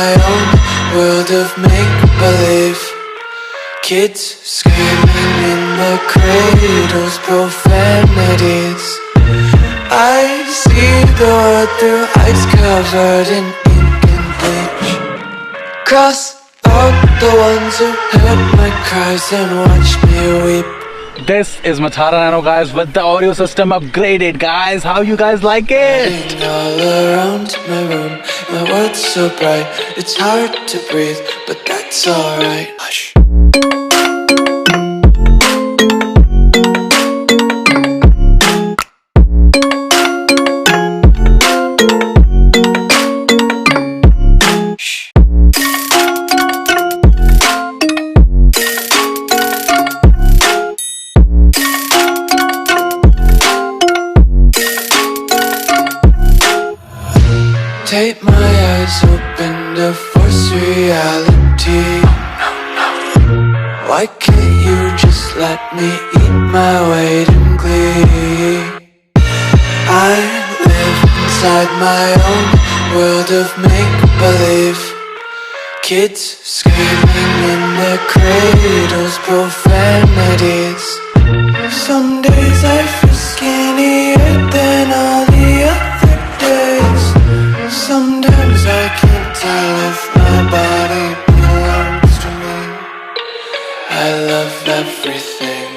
my own world of make-believe. Kids screaming in the cradles, profanities. I see the world through ice covered in ink and bleach. Cross out the ones who heard my cries and watched me weep. This is my Tata Nano, guys, with the audio system upgraded, guys. How you guys like it? All around my room, my world's so bright, it's hard to breathe, but that's alright. Hush. Take my eyes open to force reality. Why can't you just let me eat my weight in glee? I live inside my own world of make-believe. Kids screaming in their cradles, profanities. Some days I feel skinnier than all the other days. Sometimes I can't tell if my body belongs to me. I love everything.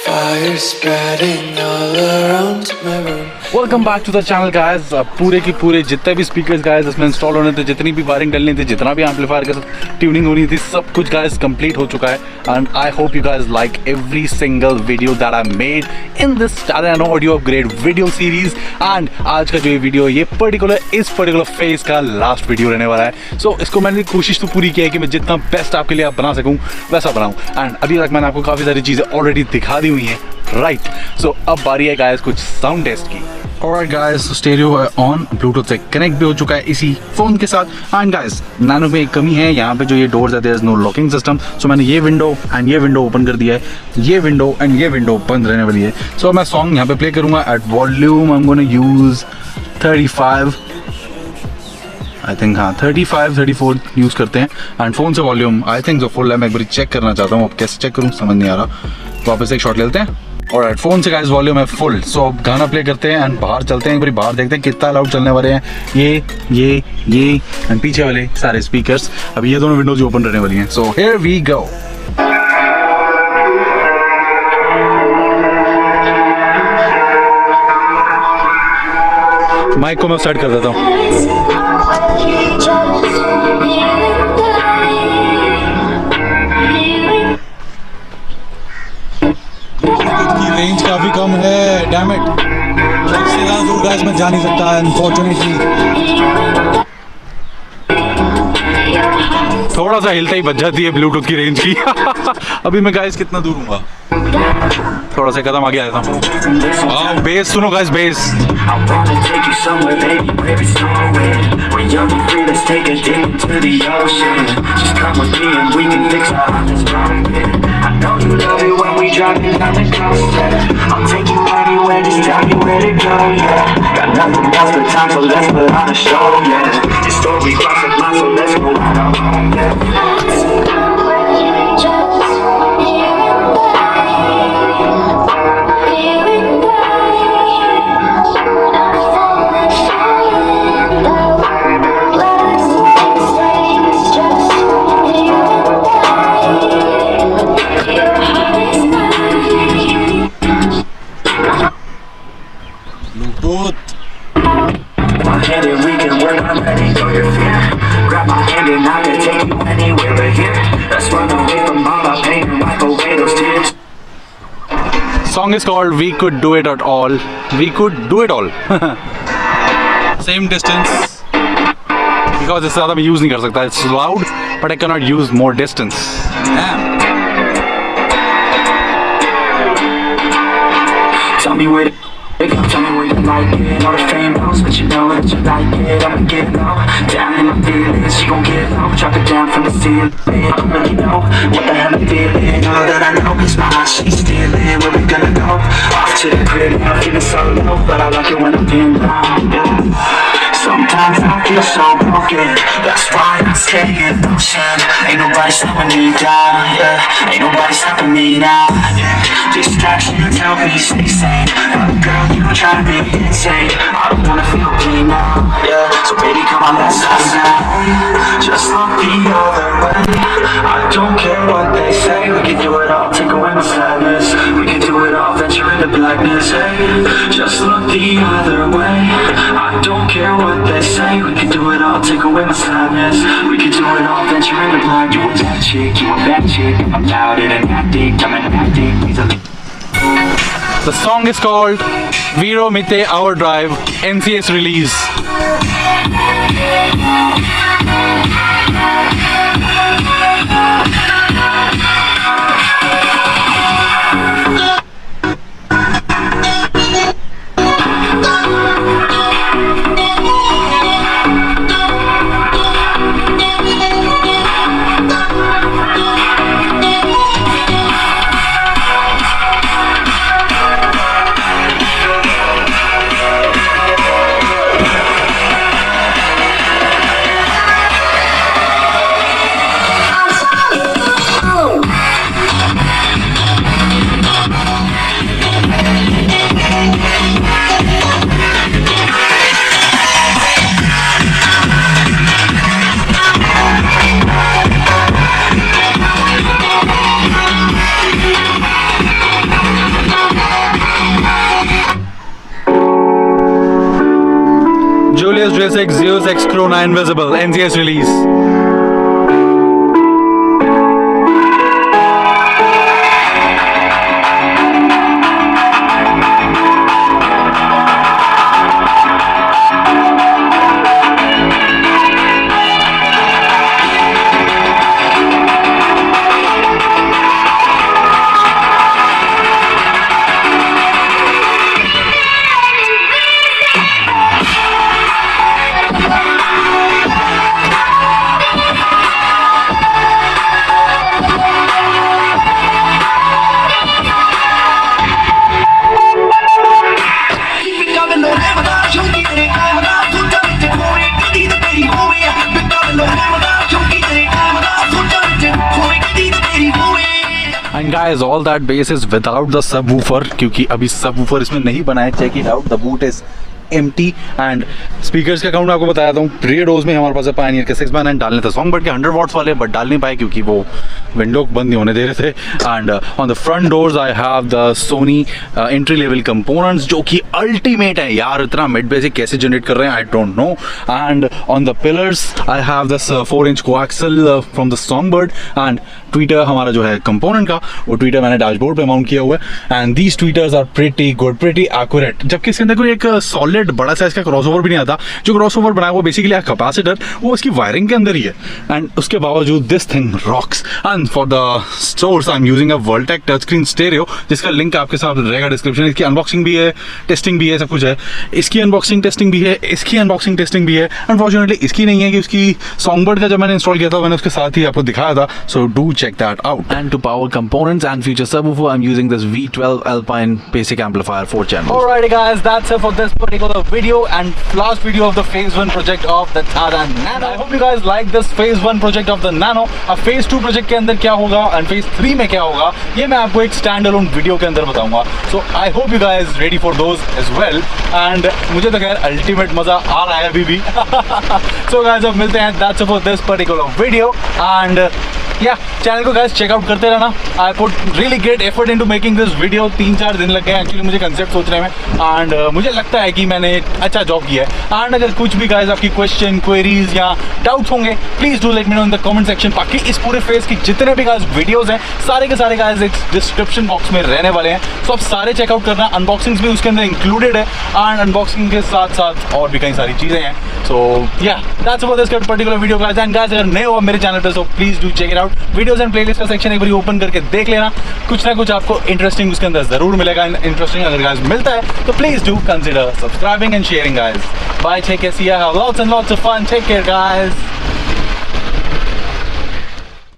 Fire spreading all around my room. Welcome back to the channel, guys. पूरे की पूरे जितने भी speakers guys इसमें install होने थे, जितनी भी वायरिंग डलनी थी, जितना भी एम्पलीफायर के साथ ट्यूनिंग होनी थी, सब कुछ गाइस कंप्लीट हो चुका है. And I hope you guys like every single video that I made in this Tata nano audio upgrade video series. And आज का जो ये वीडियो, ये इस पर्टिकुलर फेज का लास्ट वीडियो रहने वाला है. सो इसको मैंने कोशिश तो पूरी की है कि मैं जितना बेस्ट आपके लिए बना सकूँ वैसा बनाऊँ. एंड अभी तक मैंने आपको काफ़ी सारी चीज़ें ऑलरेडी दिखा दी हुई हैं, राइट. सो अब बारी है गाइस कुछ साउंड टेस्ट की. Alright guys, stereo on, Bluetooth से कनेक्ट भी हो चुका है इसी फोन के साथ. एंड गाइस नैनो में एक कमी है, यहाँ पे जो ये डोर्स है, there is no locking system. So मैंने ये विंडो एंड ये विंडो ओपन कर दिया है, ये विंडो एंड ये विंडो बंद रहने वाली है. सो मैं सॉन्ग यहाँ पे प्ले करूँगा at volume. I am gonna use 35, I think, हाँ 35-34 यूज़ करते हैं. एंड फोन से वॉल्यूम आई थिंक जो फुल है. मैं एक बार चेक करना चाहता हूँ, अब कैसे चेक करूँ समझ नहीं आ रहा. वापस एक शॉट ले लेते हैं. और फोन से गाइस वॉल्यूम है फुल. सो अब गाना प्ले करते हैं एंड बाहर चलते हैं, एक बार बाहर देखते हैं कितना लाउड चलने वाले हैं ये एंड पीछे वाले सारे स्पीकर्स. अभी ये दोनों विंडोज ओपन रहने वाली हैं. So here we go. Mic को मैं स्टार्ट कर देता हूँ. रेंज काफी कम है, डैम इट. इससे ज़्यादा दूर गाइस मैं जा नहीं सकता अनफॉर्चुनेटली. थोड़ा सा हिलता ही बच जाती है ब्लूटूथ की रेंज की. अभी मैं गाइस कितना दूर हूँ, थोड़ा सा कदम आगे आया था. बेस सुनो guys, base. Song is called We Could Do It at All. We could do it all. Same distance. Because इससे ज़्यादा मैं यूज़ नहीं कर सकता. It's loud, but I cannot use more distance. Tell me where tell me where you like it. All the fame knows, but you know that you like it. I'ma get low, down in my feelings. She gon' get low, drop it down from the ceiling. I don't really know what the hell I'm feeling. All that I know is my heart, she's stealing. Where we gonna go? Off to the crib, I'm feeling so low, but I like it when I'm feeling low. Yeah. Sometimes Sometimes I feel so broken, that's why I'm staying pushing. Ain't nobody stopping me down, yeah. Ain't nobody stopping me now, yeah. Distractions help me stay sane, but girl, you don't try to be insane. I don't wanna feel pain now, yeah. So baby, come on, let's stop now. Just look the other way. I don't care what they say. We can do it all, take away my sadness. We can do it all, venture into blackness, hey. Just look the other way. I don't care what they say. We can do it all, take away my sadness. We can do it all, venture into black. You a bad chick, you a bad chick. I'm loud and acting, I'm an acting. The song is called Vero Mite Our Drive, NCS release. Julius Drasek Zeus X Corona Invisible, NCS release. And guys, all that bass is without the subwoofer क्योंकि अभी subwoofer इसमें नहीं बना है. Check it out, the boot is empty and speakers का count मैं आपको बताया हूँ. प्री डोज में हमारे पास है पायनियर के 6 9 डालने थे सॉन्ग बट के 100 वॉट्स वाले, बट डाल नहीं पाए क्योंकि वो विंडो बंद नहीं होने दे रहे थे. And on the front doors I have the Sony entry level components जो कि अल्टीमेट है यार. इतना मिड बेसिक कैसे जनरेट कर रहे हैं I don't know. And on the pillars I have this 4-inch coaxial from the song bird. And Twitter हमारा जो है कंपोनेंट का वो ट्विटर मैंने डैशबोर्ड पे माउंट किया हुआ है. And these tweeters are pretty good, pretty accurate. जबकि इसके अंदर कोई एक सॉलिड बड़ा साइज का क्रॉसओवर भी नहीं आता. जो क्रॉसओवर बनाया वो बेसिकली कैपेसिटर वो इसकी वायरिंग के अंदर ही है. एंड उसके बावजूद this thing rocks. And for the source I am using a वर्ल्टेक टच स्क्रीन स्टेरियो जिसका लिंक आपके साथ रहेगा डिस्क्रिप्शन. इसकी अनबॉक्सिंग भी है, टेस्टिंग भी है, सब कुछ है. इसकी अनबॉक्सिंग टेस्टिंग भी है, इसकी अनबॉक्सिंग टेस्टिंग भी है. अनफॉर्चुनेटली इसकी नहीं है कि उसकी सॉन्गबर्ड का जब मैंने इंस्टॉल किया था मैंने उसके साथ ही आपको दिखाया था. So do check that out. And to power components and feature subwoofer I am using this V12 Alpine basic amplifier 4 channels. Alright guys, that's it for this particular video and last video of the phase 1 project of the Tata Nano. I hope you guys like this phase 1 project of the Nano. अब phase 2 project के अंदर क्या होगा and phase 3 में क्या होगा ये मैं आपको एक स्टैंड अलोन वीडियो के अंदर बताऊंगा. So I hope you guys ready for those as well. And मुझे तो खैर अल्टीमेट मजा आ रहा है अभी भी. So guys, अब मिलते हैं. That's it for this particular video and channel को गाइस चेकआउट करते रहना. I put really great effort into making this video. 3-4 दिन लग गए एक्चुअली मुझे कंसेप्ट सोचने में. एंड मुझे लगता है कि मैंने अच्छा जॉब किया है. एंड अगर कुछ भी गाइस आपकी क्वेश्चन क्वेरीज या डाउट्स होंगे please do let me know in the comment section. बाकी इस पूरे फेज की जितने भी गाइस वीडियोस हैं सारे के सारे गाइस एक डिस्क्रिप्शन बॉक्स में रहने वाले हैं. सो आप सारे चेकआउट करना. अनबॉक्सिंग्स भी उसके अंदर इंक्लूडेड है एंड अनबॉक्सिंग के साथ साथ और भी कई सारी चीज़ें हैं. So that's for this particular video guys. And guys अगर नए हो मेरे चैनल पे so please do check it out. Videos and playlist का सेक्शन एक बार ओपन करके देख लेना. कुछ ना कुछ आपको इंटरेस्टिंग उसके अंदर जरूर मिलेगा. इंटरेस्टिंग अगर गाइस मिलता है तो please do consider subscribing and sharing guys. Bye, take care, see you, have lots and lots of fun. Take care guys.